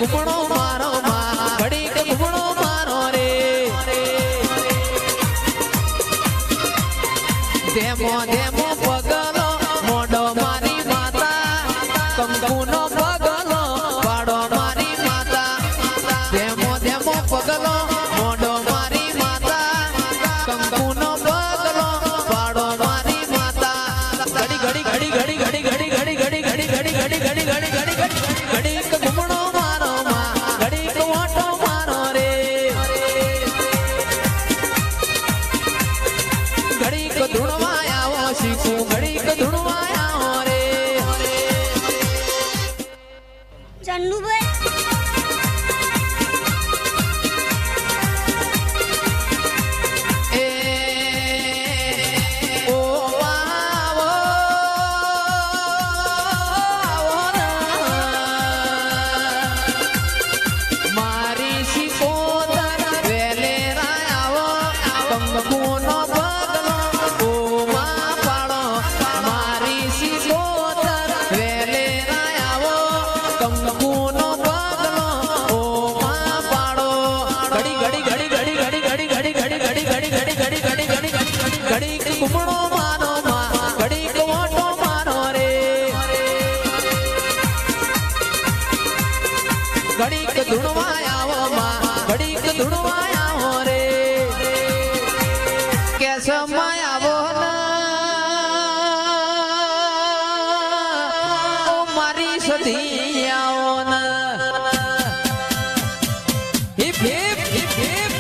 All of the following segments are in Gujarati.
ઘૂમણો મારો માં ઘડીક ઘૂમણો મારો રે ધેમો ધેમો પગલો મોઢો મારી માતા કંકુનો પગલો પાડો મારી માતા ધેમો ધેમો પગલો મોઢો મારી માતા કંકુનો પગલો પાડો મારી માતા ઘડી ઘડી ઘડી ઘડી ઘડી ઘડી ઘડી ઘડી ઘડી ઘડી ઘડી ઘડી ઘડી ઘડી ઘડીક ઘૂમણો મારો માં ઘડીક ઓટો મારો રે ઘડીક ધૂણવા આવો શીખું ઘડીક ધૂણવા આવો રે જન્નુભાઈ ઘૂમણો મારો માં ઘડીક ઓટો મારો રે ઘડીક ધૂણવા આવો માં ઘડીક ધૂણવા આવો રે કે સમય આવો ઓ મારી સધી આવો ને હિપ હિપ હિપ હિપ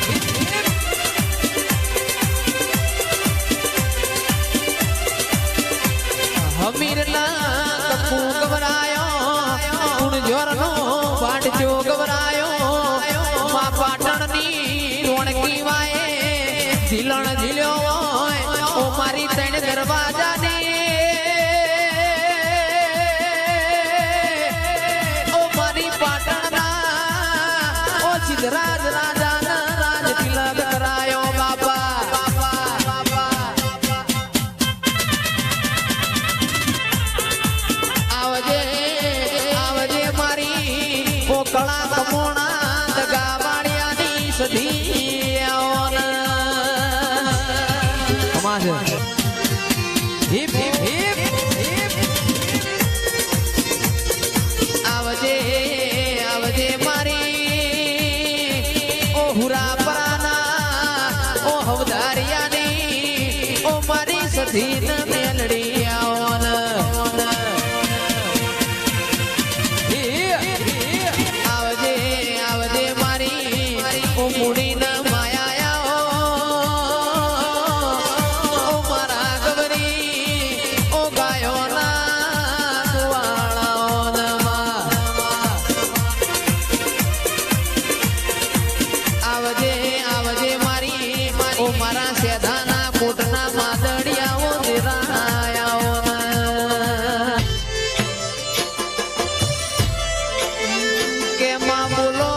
હમીરના કપુ ગવરાયો ગુણ જોરનો વાટજો ગવરાયો મા પાટણની રોણકી વાએ ઝીલણ ઝીલ્યો હોય ઓ મારી ત્રણ દરવાજાની ઓ મારી પાટણના ઓ સિદ્ધરાજ રાજાના રાજ તિલક કરાયો બાપા કળા કમોણા દગા વાળિયાની સધી હિપ હિપ હિપ હિપ આવજે આવજે મારી ઓ હુરા પરાના ઓ હવધારિયાની ઓ મારી સધી ન મેલડી આવન મુડી ન માયા ઓ મારા ગવરી ઓ ગાયો ના વાળાઓ આવજે આવજે મારી ઓ મારા સેધાના કોટના માદડિયાઓ દેરાયાઓ કે માં બોલો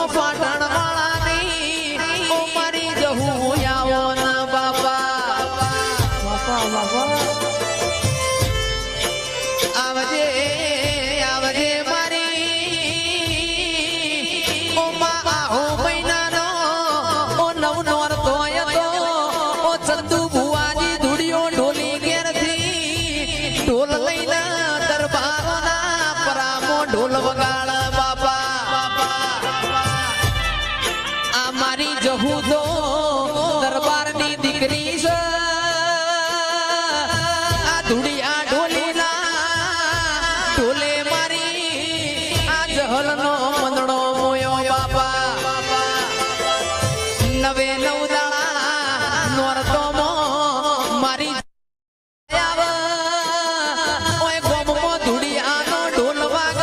પાટણ વાળાની ઓ મારી જહું આવો ના બાપા બાપા બાપા આવજે આવજે મારી ઓ મા આહો મહિનાનો ઓ નવ નોર તોય તો ઓ ચંદુ ભુવાજી ધૂડિયો ઢોલી ઘેરથી ઢોલ લઈને દરબારોના પરામો ઢોલ વગાડ બાપા મારી જહું તો દરબારની દીકરી છે આ ધૂળિયા ઢોલીના ઢોલે મારી આ જહલનો મંદડો મોયો બાપા નવે નવ દાડા નોરતો મારી ધૂળિયાનો ઢોલ વાગ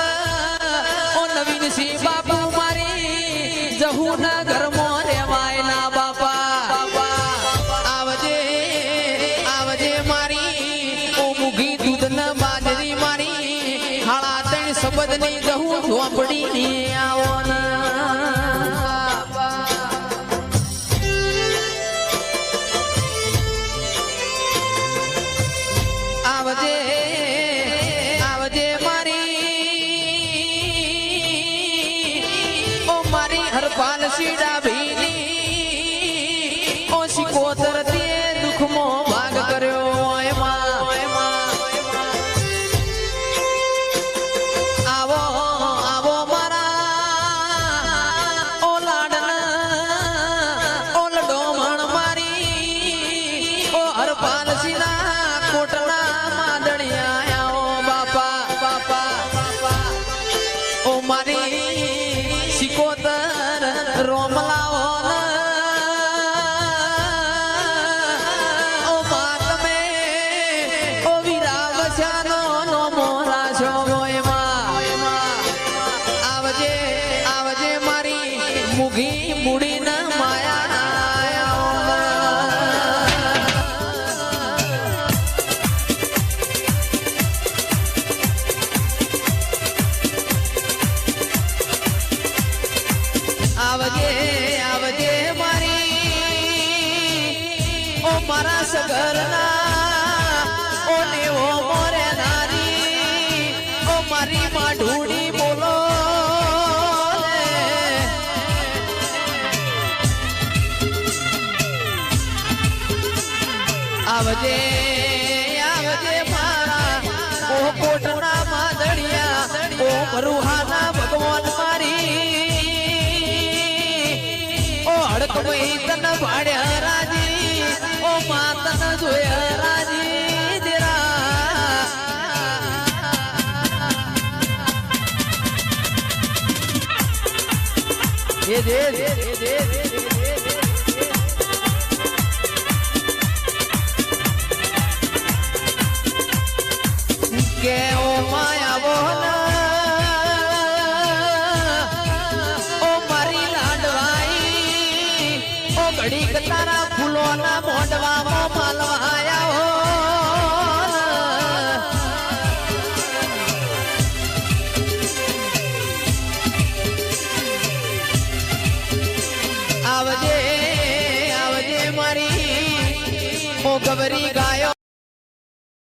ઓ નવીન સિંહ બાપુ મારી જહું ના ઘરમાં રેવાયના બાપા આવજે આવજે મારી ઓ મુગી દૂધ ન બાજરી મારી હાળા ત્રણ શબ્દ ની જહું ઝોપડી આવો ના પાલસી ડાભીની ઓ શિકોતર તે દુઃખમો ભાગ કર્યો એમાં આવો આવો મારા ઓ લાડના ઓ લડોમણ મારી ઓ હરપાલસીના કોટના માદણિયા આવો બાપા બાપા ઓ મારી શિકોતર રોમલાઓ ઓ મા તમે ઓ વીરાવશાનો નો મોરા છો એમાં આવજે આવજે મારી મુગી મુડી ન માયા આવજે આવજે મારી ઓ મારા સગરના ઓ નેવો મોરે નારી ઓ મારી માઢુડી બોલો આવજે આવજે મારા ઓ કોટના માદડિયા ઓ મરુહાના ભગવાન મારી ઓ હડકમઈ તન ભાડ્યા રાજી ઓ માતન જોયા રાજી દેરા એ દે કે